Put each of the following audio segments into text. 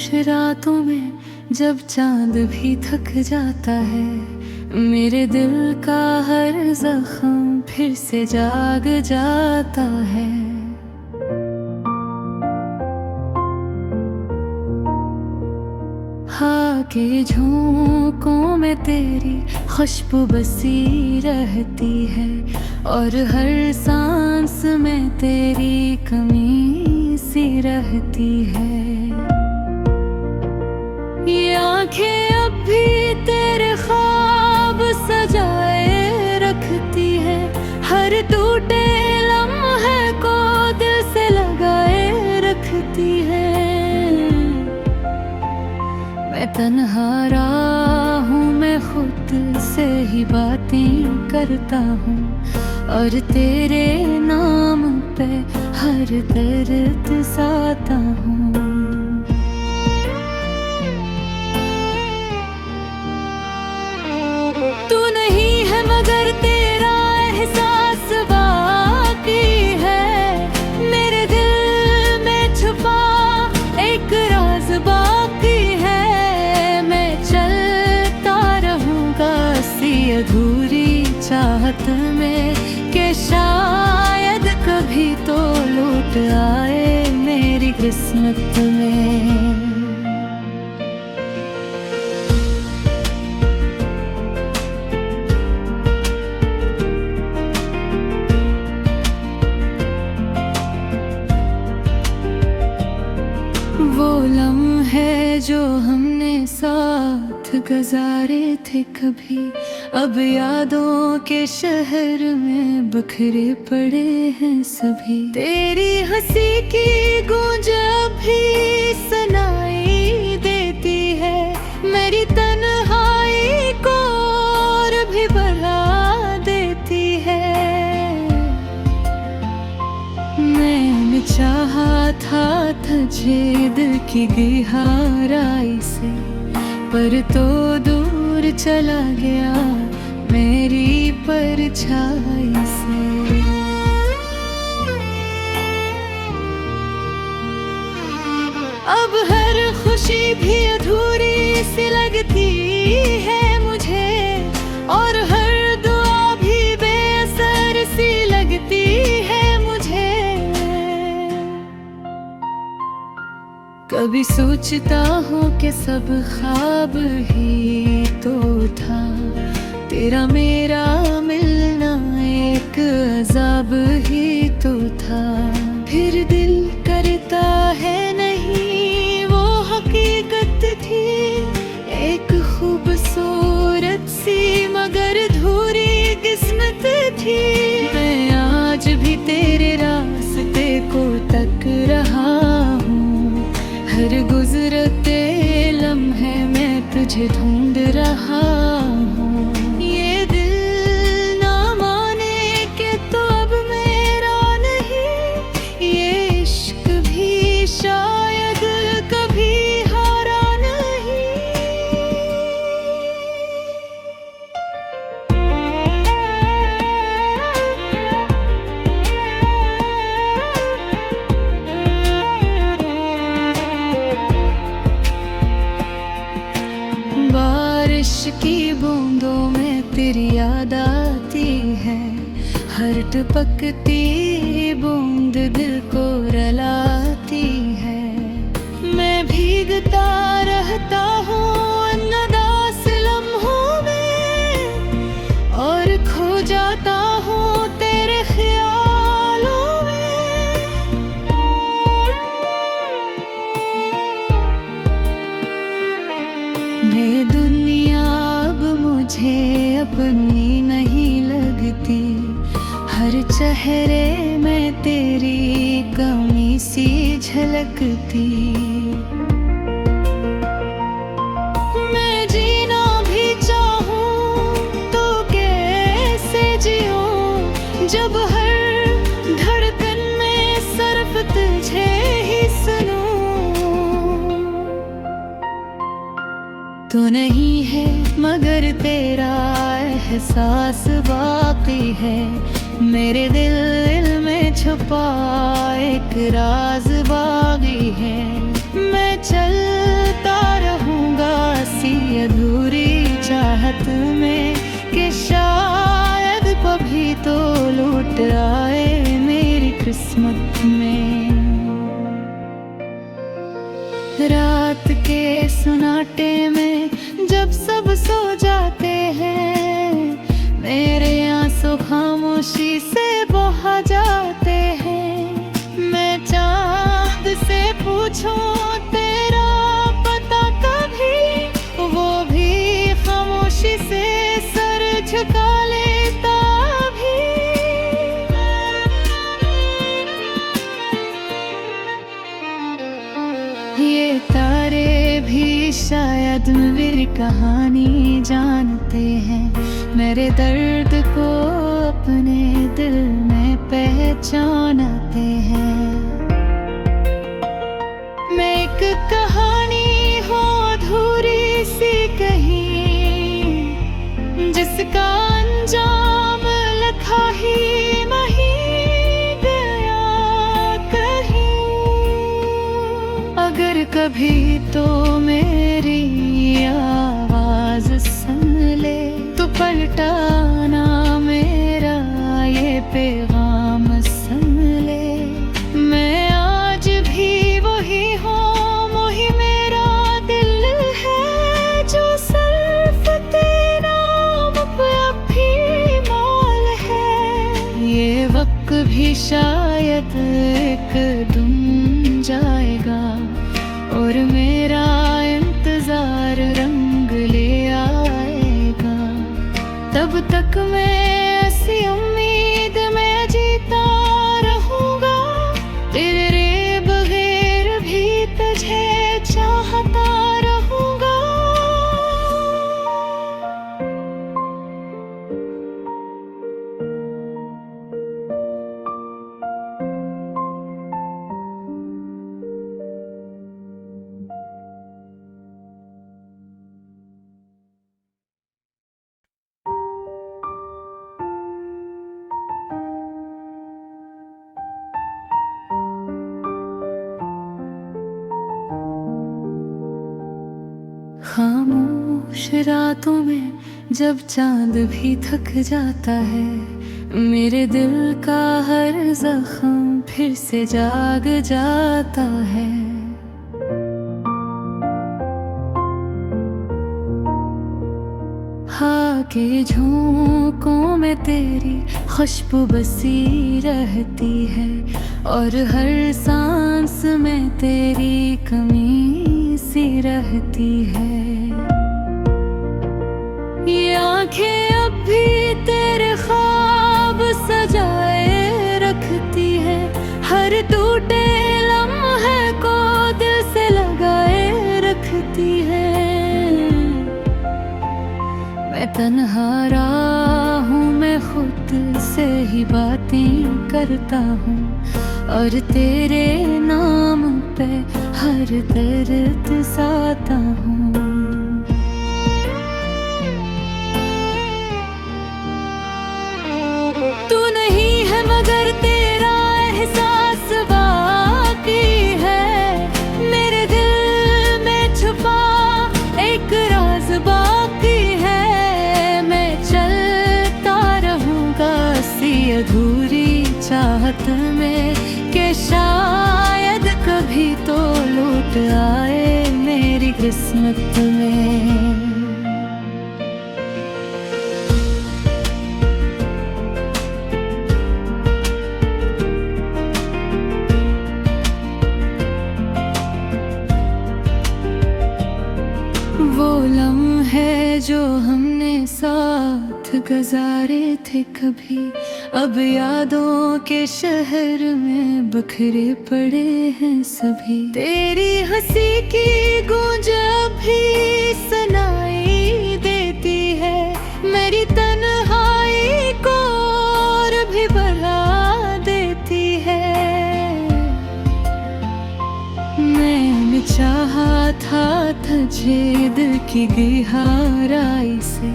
खामोश रातों में जब चांद भी थक जाता है, मेरे दिल का हर जख्म फिर से जाग जाता है। हाँ के झोंकों में तेरी खुशबू बसी रहती है, और हर सांस में तेरी कमी सी रहती है। ये आंखें अब भी तेरे ख्वाब सजाए रखती है, हर टूटे लम्हे को दिल से लगाए रखती है। मैं तन्हा हूँ, मैं खुद से ही बातें करता हूँ, और तेरे नाम पे हर दर्द साता हूँ। तू नहीं है मगर तेरा एहसास बाकी है, मेरे दिल में छुपा एक राज बाकी है। मैं चलता रहूंगा सी अधूरी चाहत में, कि शायद कभी तो लौट आए मेरी किस्मत में। वो लम्हे जो हमने साथ गुजारे थे कभी, अब यादों के शहर में बिखरे पड़े हैं सभी। तेरी हंसी की गूंज अभी सुनाई देती है, मेरी तन्हाई को और भी बढ़ा देती है। मैंने चाहा था तुझे दिल की गहराई से, पर तो दूर चला गया मेरी परछाई से। अब हर खुशी भी अधूरी सी लगती है मुझे, और हर दुआ भी बेअसर सी लगती है मुझे। कभी सोचता हूँ कि सब ख्वाब ही तो था, तेरा मेरा मिलना एक अज़ाब ही तो था। फिर दिल करता है नहीं वो हकीकत थी, एक खूबसूरत सी मगर अधूरी किस्मत थी। मैं आज भी तेरे रास्ते को तक रहा हूँ, हर गुजरते लम्हे में तुझे ढूंढ रहा हूँ। ये दिल ना माने कि तो अब मेरा नहीं, ये इश्क भी शायद कभी हारा नहीं। बारिश की बूंदों में तेरी याद आती है, हर टपकती बूंद दिल को रुलाती है। मैं भीगता रहता हूँ अनदास लम्हों में, और खो जाता हूँ तेरे ख्यालों में। ये दुनिया अब मुझे अपनी नहीं लगती, हर चेहरे में तेरी कमी सी झलकती। मैं जीना भी चाहूँ तो कैसे जीऊँ, जब हर धड़कन में सिर्फ तुझे ही सुनूं। तू नहीं है मगर तेरा एहसास बाकी है, मेरे दिल में छुपा एक राज बाकी है। मैं चलता रहूंगा सी अधूरी चाहत में कि शायद कभी तो लौट आए मेरी किस्मत में। रात के सन्नाटे में जब सब सो जाते हैं, मेरे आंसू खामोशी से बहा जाते हैं। मैं चांद से पूछूं तेरा पता कभी, वो भी खामोशी से सर झुका लेता भी। ये तारे भी शायद मेरी कहानी जानते हैं, मेरे दर्द को अपने दिल में पहचानते हैं। मैं एक कहानी हूँ अधूरी सी कहीं, जिसका अंजाम लिखा ही नहीं गया कहीं। अगर कभी तो मेरी आवाज सुन ले, तो पलटाना मेरा ये पैगाम सुन ले। मैं आज भी वही हूँ, वही मेरा दिल है, जो सिर्फ तेरा अब भी मौल है। ये वक्त भी शायद एक दिन जाएगा और मेरा इंतजार रंग ले आएगा। तब तक मैं ऐसी उम्मीद में जीता रहूंगा, तेरे बगैर भी तुझे चाहता रहूंगा। खामोश रातों में जब चांद भी थक जाता है, मेरे दिल का हर जख्म फिर से जाग जाता है। के झोंकों में तेरी खुशबू बसी रहती है, और हर सांस में तेरी कमी सी रहती है। ये आंखें अब भी तेरे ख्वाब सजाए रखती है, हर टूटे लम्हे को दिल से लगाए रखती है। मैं तन्हा हूँ, मैं खुद से ही बातें करता हूँ, और तेरे नाम पे हर दर्द साता हूँ। तू नहीं है मगर तेरा एहसास बाकी है, मेरे दिल में छुपा एक राज बाकी है। मैं चलता रहूंगा सी अधूरी चाहत में, कि शायद कभी तो लौट आए मेरी किस्मत में। वो लम्हे जो हमने साथ गुजारे थे कभी, अब यादों के शहर में बिखरे पड़े हैं सभी। तेरी हंसी की गूंज अभी सुनाई देती है, मेरी तन्हाई को और भी बढ़ा देती है। मैंने चाहा था तुझे दिल की गहराई से,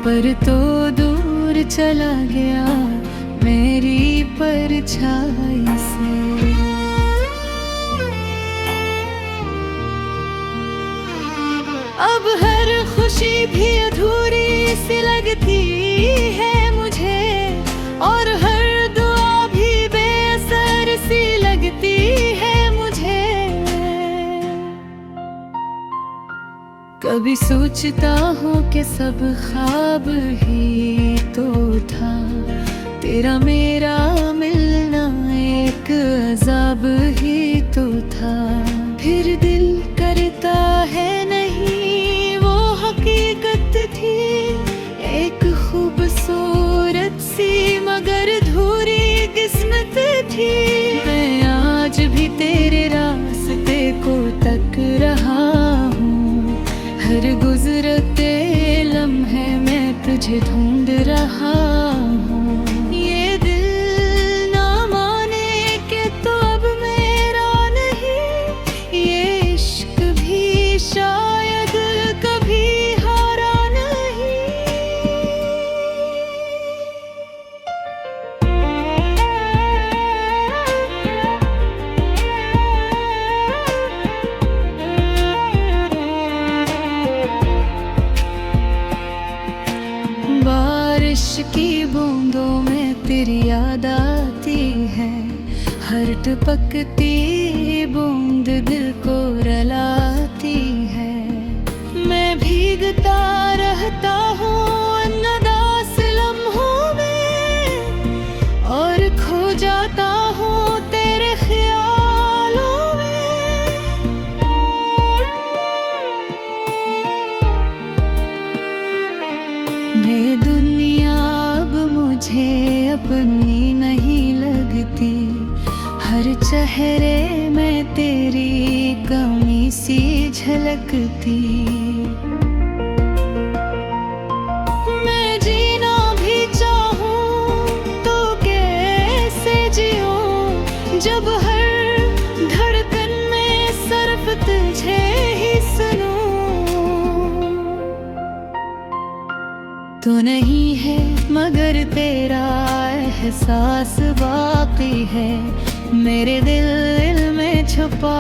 पर तो दूर चला गया मेरी परछाई से। अब हर खुशी भी अधूरी सी लगती है मुझे, और हर दुआ भी बेअसर सी लगती है मुझे। कभी सोचता हूँ कि सब ख्वाब ही तो था, तेरा मेरा मिलना एक अज़ाब ही तो था। फिर दिल करता है नहीं वो हकीकत थी, एक खूबसूरत सी मगर धूरी किस्मत थी। मैं आज भी तेरे रास्ते को तक रहा हूँ, हर गुजरते लम्हे में तुझे ढूंढ रहा हूँ। ये दिल ना माने कि तो अब मेरा नहीं, ये इश्क भी शायद कभी हारा नहीं। बारिश की बूंदों में तेरी याद आती है, हर टपकती बूंद दिल को रुलाती है। मैं भीगता रहता हूँ अनदास लम्हों में, और खो जाता हूँ तेरे ख्यालों में। ये दुनिया अब मुझे अपनी नहीं लगती, हर चेहरे में तेरी कमी सी झलकती। मैं जीना भी चाहूँ तो कैसे जीऊँ, जब हर धड़कन में सिर्फ तुझे ही सुनूं। तू नहीं है मगर तेरा एहसास बाकी है, मेरे दिल में छुपा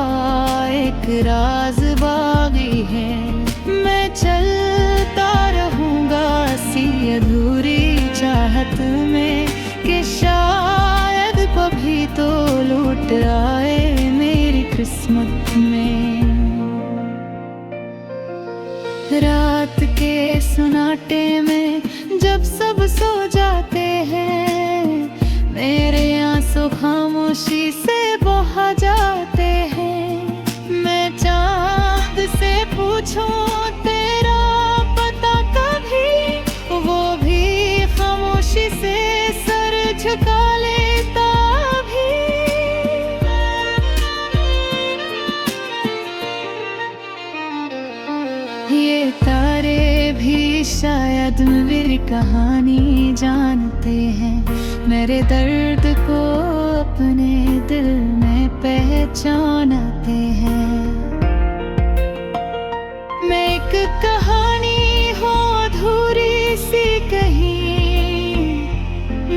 एक राज बाकी है। मैं चलता रहूँगा सी अधूरी चाहत में, कि शायद कभी तो लौट आए मेरी किस्मत में। रात के सन्नाटे में जब सब सो जाते हैं, मेरे आंसू खामोशी से बहा जाते हैं। मैं चांद से पूछूं तेरा पता कभी, वो भी खामोशी से सर झुका लेता भी। ये तारे भी शायद मेरी कहानी जानते हैं, मेरे दर्द को अपने दिल में पहचानते हैं। मैं एक कहानी हूँ अधूरी सी कहीं,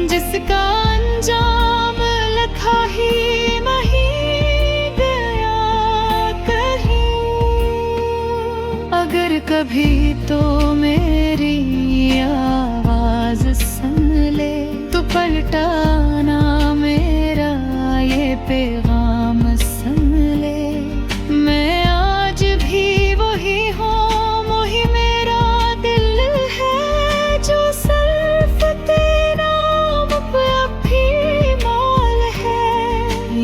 जिसका अंजाम लिखा ही नहीं गया कहीं। अगर कभी तो मेरी आवाज सुन ले, तो पलटाना मेरा ये पैगाम सुन ले। मैं आज भी वही हूँ, वही मेरा दिल है, जो सिर्फ तेरा पे भी मौल है।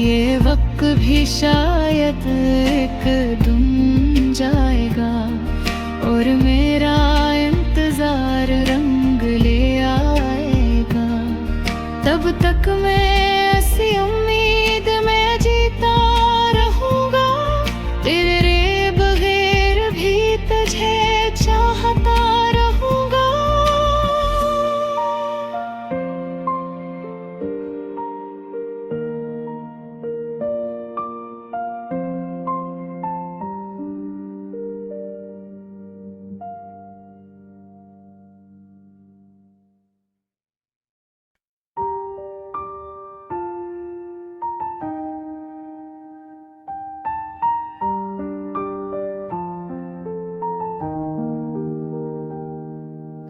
ये वक्त भी शायद एक दिन जाएगा, और मेरा इंतजार रंग ले आएगा। तब तक मैं ऐसी उम्मीद में जीता रहूंगा, तेरे बगैर भी तुझे चाहता रहूंगा।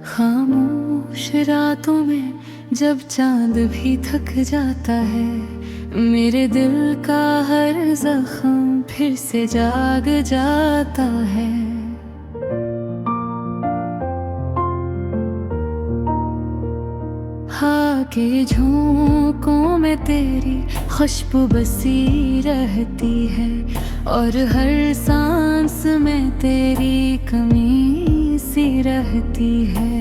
खामोश रातों में जब चांद भी थक जाता है, मेरे दिल का हर जख्म फिर से जाग जाता है। के झोंकों में तेरी खुशबू बसी रहती है, और हर सांस में तेरी कमी सी रहती है।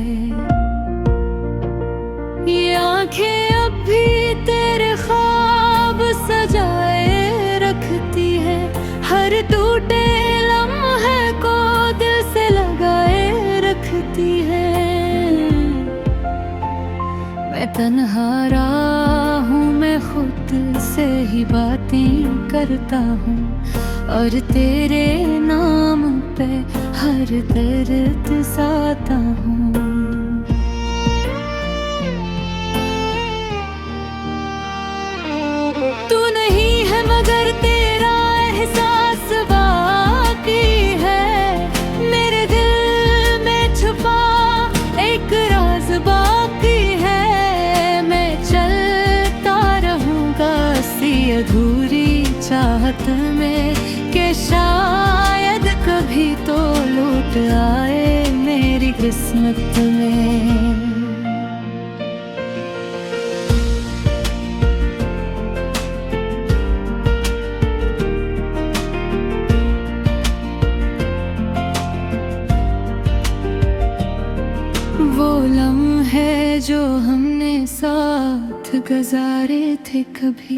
ये आंखें अब भी तेरे ख्वाब सजाए रखती है, हर टूटे लम्हे को दिल से लगाए रखती है। मैं तन्हा हूँ, मैं खुद से ही बातें करता हूँ, और तेरे नाम पे हर दर्द साता हूँ। तू नहीं है मगर तेरा एहसास बाकी है, मेरे दिल में छुपा एक राज बाकी है। मैं चलता रहूंगा सी अधूरी चाहत में, कि शायद कभी तो लौट आए मेरी किस्मत में। वो लम्हे जो हमने साथ गुजारे थे कभी,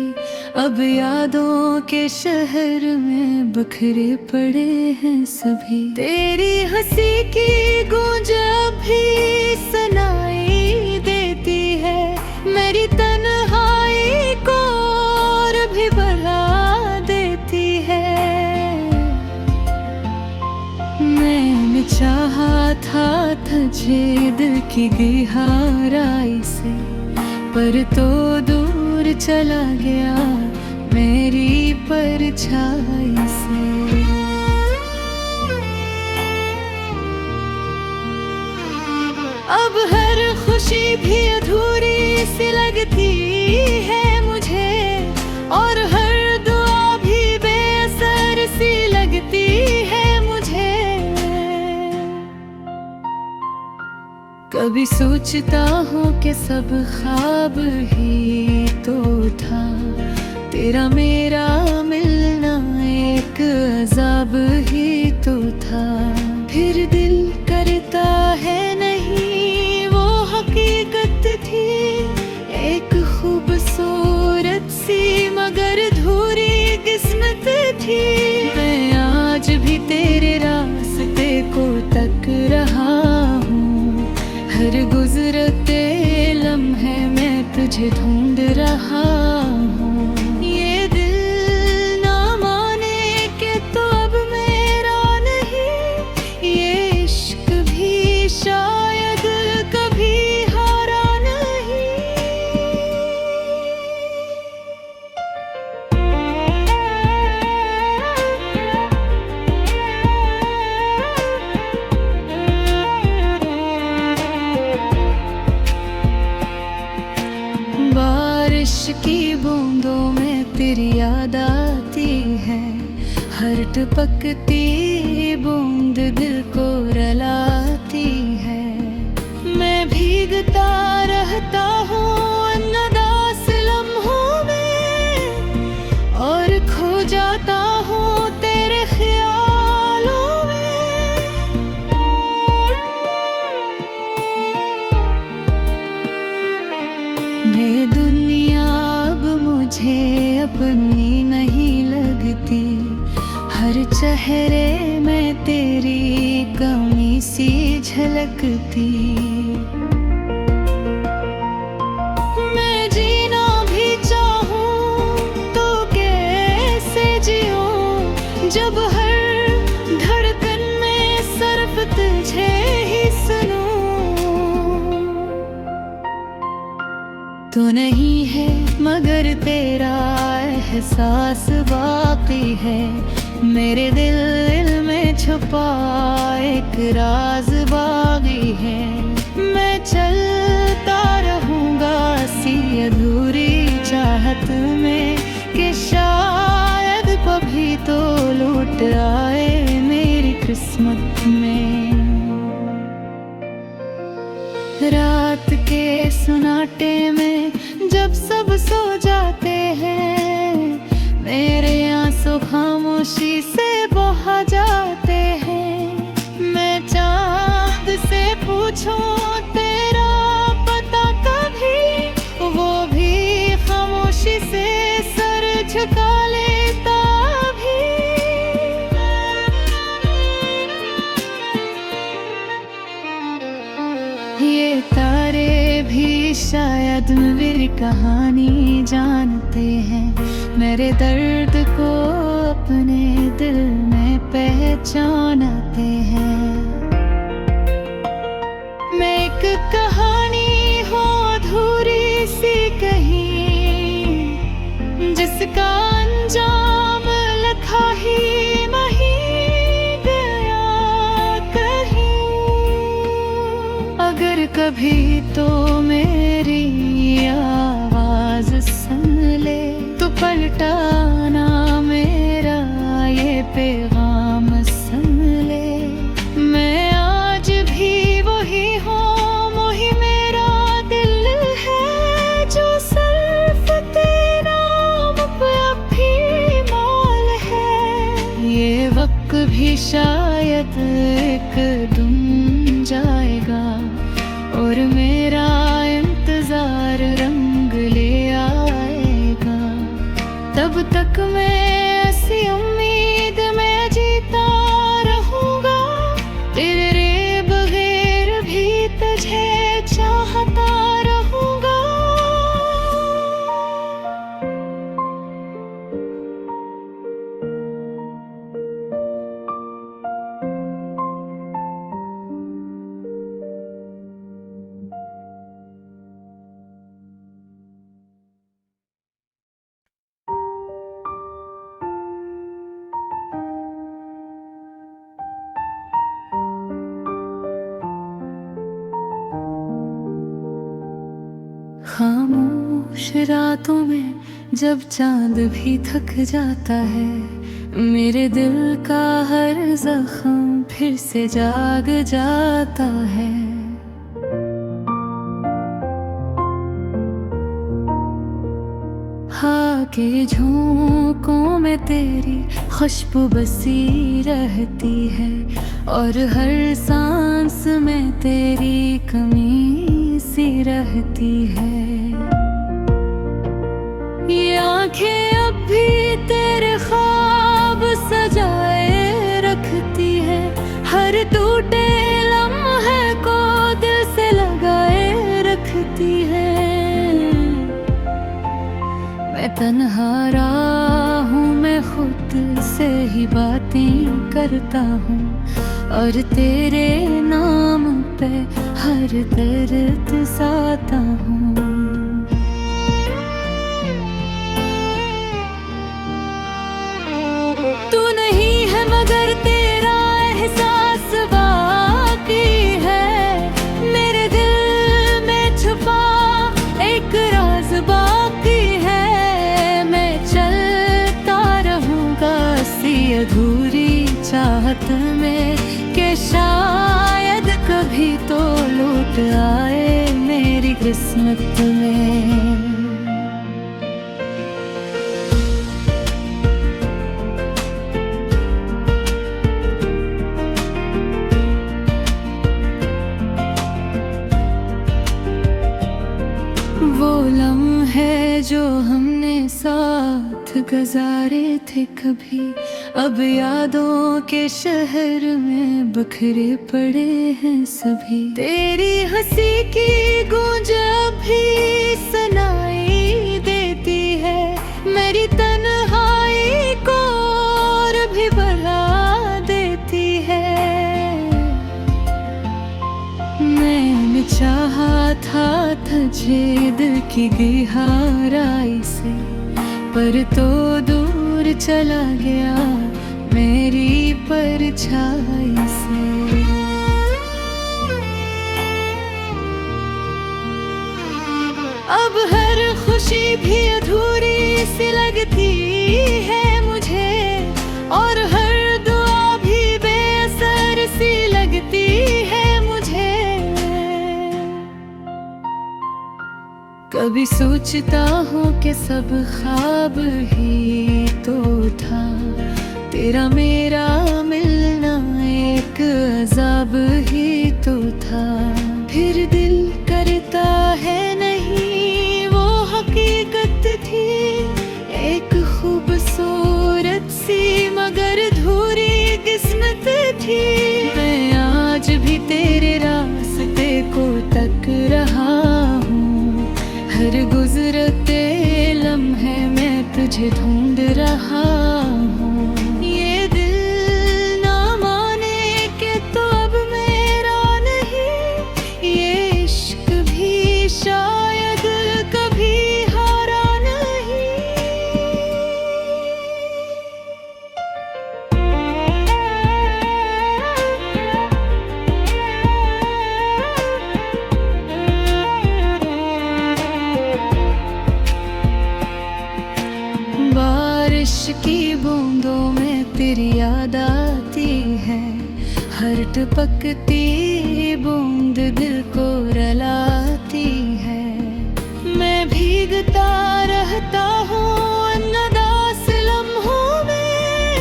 अब यादों के शहर में बिखरे पड़े हैं सभी। तेरी हंसी की गूंज अभी सुनाई देती है, मेरी तन्हाई को और भी बढ़ा देती है। मैंने चाहा था तुझे दिल की गहराई से, पर तो दूर चला गया मेरी परछाई से। अब हर खुशी भी अधूरी सी लगती है मुझे, और हर दुआ भी बेअसर सी लगती है मुझे। कभी सोचता हूँ कि सब ख्वाब ही तो था, तेरा मेरा मिलना एक अज़ाब ही तो था। फिर दिल करता है नहीं वो हकीकत थी, एक खूबसूरत सी मगर अधूरी किस्मत थी। मैं आज भी तेरे रास्ते को तक रहा हूँ, हर गुजरते लम्हे में तुझे ढूंढ रहा हूँ। ये दिल ना माने कि तो अब मेरा नहीं, ये इश्क भी शायद कभी हारा नहीं। बारिश की बूंदों में तेरी याद आती है, हर टपकती बूंद दिल को रुलाती है। मैं भीगता रहता हूँ अनदास लम्हों में, और खो जाता हूँ तेरे ख्यालों में। ये दुनिया अब मुझे अपनी नहीं लगती, हर चेहरे में तेरी कमी सी झलकती। मैं जीना भी चाहूँ तो कैसे जीऊँ, जब हर धड़कन में सिर्फ तुझे ही सुनूं। तू नहीं है मगर तेरा एहसास बाकी है, मेरे दिल में छुपा एक राज बाकी है। सन्नाटे में जब सब सो जाते हैं, मेरे आंसू खामोशी से बहा जाते हैं। मैं चांद से पूछूं तेरा पता कभी, वो भी खामोशी से सर झुका लेता भी। ये तारे भी शायद मेरी कहानी जानते हैं, मेरे दर्द को अपने दिल में पहचानते हैं। मैं एक कहानी हूँ अधूरी सी कहीं, जिसका अंजाम लिखा ही नहीं गया कहीं। अगर कभी तो मेरी आवाज सुन ले, तो पलटाना मेरा ये पैगाम सुन ले। मैं आज भी वही हूँ, वही मेरा दिल है, जो सिर्फ तेरा नाम पे अभी मौल है। ये वक्त भी शायद एक दिन जाएगा, और मेरा इंतजार रंग ले आएगा। तब तक मैं ऐसी उम्मीद में जीता रहूंगा, तेरे बगैर भी तुझे चाहता रहूंगा। खामोश रातों में जब चांद भी थक जाता है, मेरे दिल का हर जख्म फिर से जाग जाता है। के झोंकों में तेरी खुशबू बसी रहती है, और हर सांस में तेरी कमी सी रहती है। ये आंखें अब भी तेरे ख्वाब सजाए रखती है, हर टूटे लम्हे को दिल से लगाए रखती है। मैं तन्हा रहा हूँ, मैं खुद से ही बातें करता हूँ, और तेरे नाम पे हर दर्द साता हूँ। तू नहीं है मगर तेरा एहसास बाकी है, मेरे दिल में छुपा एक राज बाकी है। मैं चलता रहूँगा सी अधूरी चाहत में, कि शायद कभी तो लौट आए मेरी किस्मत में। वो लम्हे जो हमने साथ गुजारे थे कभी, अब यादों के शहर में बिखरे पड़े हैं सभी। तेरी हंसी की गूंज अभी सुनाई देती है, मेरी तन्हाई को और भी बढ़ा देती है। मैंने चाहा था तुझे दिल की गहराई से, पर तो दूर चला गया मेरी परछाई से। अब हर खुशी भी अधूरी सी लगती है मुझे, और हर दुआ भी बेअसर सी लगती है मुझे। कभी सोचता हूँ कि सब ख्वाब ही तो था, तेरा मेरा मिलना एक अज़ाब ही तो था। फिर दिल करता है नहीं वो हकीकत थी, एक खूबसूरत सी मगर अधूरी किस्मत थी। मैं आज भी तेरे रास्ते को तक रहा हूँ, हर गुजरते लम्हे में तुझे ढूंढ रहा हूँ। ये दिल ना माने कि तो अब मेरा नहीं, ये इश्क भी शायद कभी हारा नहीं। बारिश की बूंदों में तेरी याद आती है, हर टपकती बूंद दिल को रुलाती है। मैं भीगता रहता हूँ अनदास लम्हों में,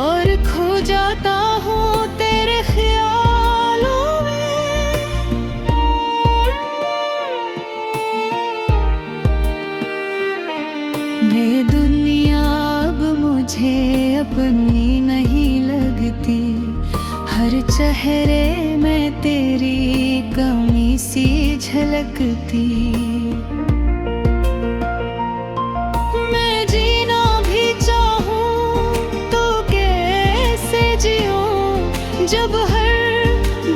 और खो जाता हूँ तेरे ख्यालों में। ये दुनिया अब मुझे अपनी नहीं लगती, हर चेहरे में तेरी कमी सी झलकती। मैं जीना भी चाहूँ तो कैसे जीऊँ, जब हर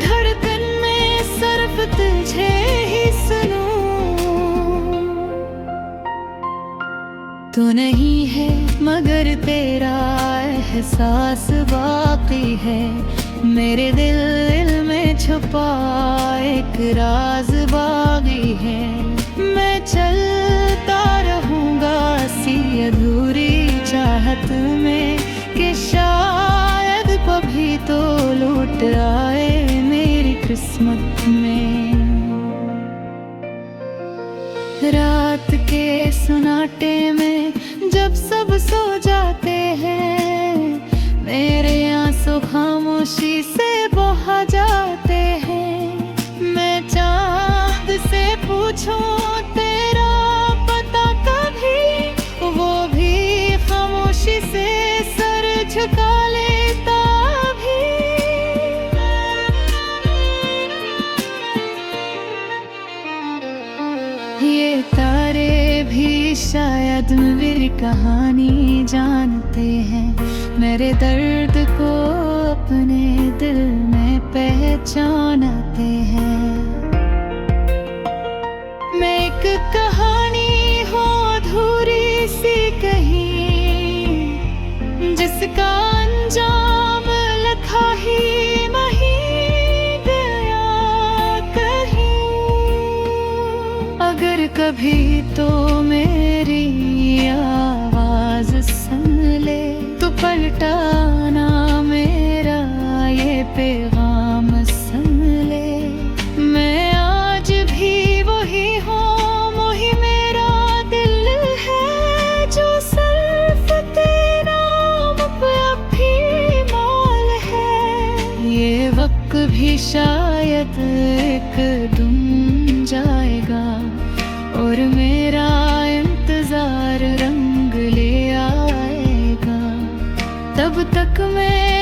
धड़कन में सिर्फ तुझे ही सुनूं। तू नहीं है मगर तेरा एहसास बाकी है, मेरे दिल में छुपा एक राज बाकी है। मैं चलता रहूँगा सी अधूरी चाहत में, कि शायद कभी तो लौट आए मेरी किस्मत में। रात के सन्नाटे में जब सब सो जाते हैं, मेरे आंसू खामोशी से बहा जाते हैं। मैं चांद से पूछूं तेरा पता कभी, वो भी खामोशी से सर झुका लेता भी। ये तारे भी शायद मेरी कहानी जानते हैं, मेरे दर्द को अपने दिल में पहचानते हैं। मैं एक कहानी हूँ अधूरी सी कहीं, जिसका अंजाम लिखा ही नहीं गया कहीं। अगर कभी तो मेरी आवाज सुन ले, तो पलटाना मेरा ये पैगाम सुन ले। मैं आज भी वही हूँ, वही मेरा दिल है, जो सिर्फ तेरा पे अभी मौल है। ये वक्त भी शायद एक दिन जाएगा, और मेरा इंतजार रंग ले आएगा। तब तक मैं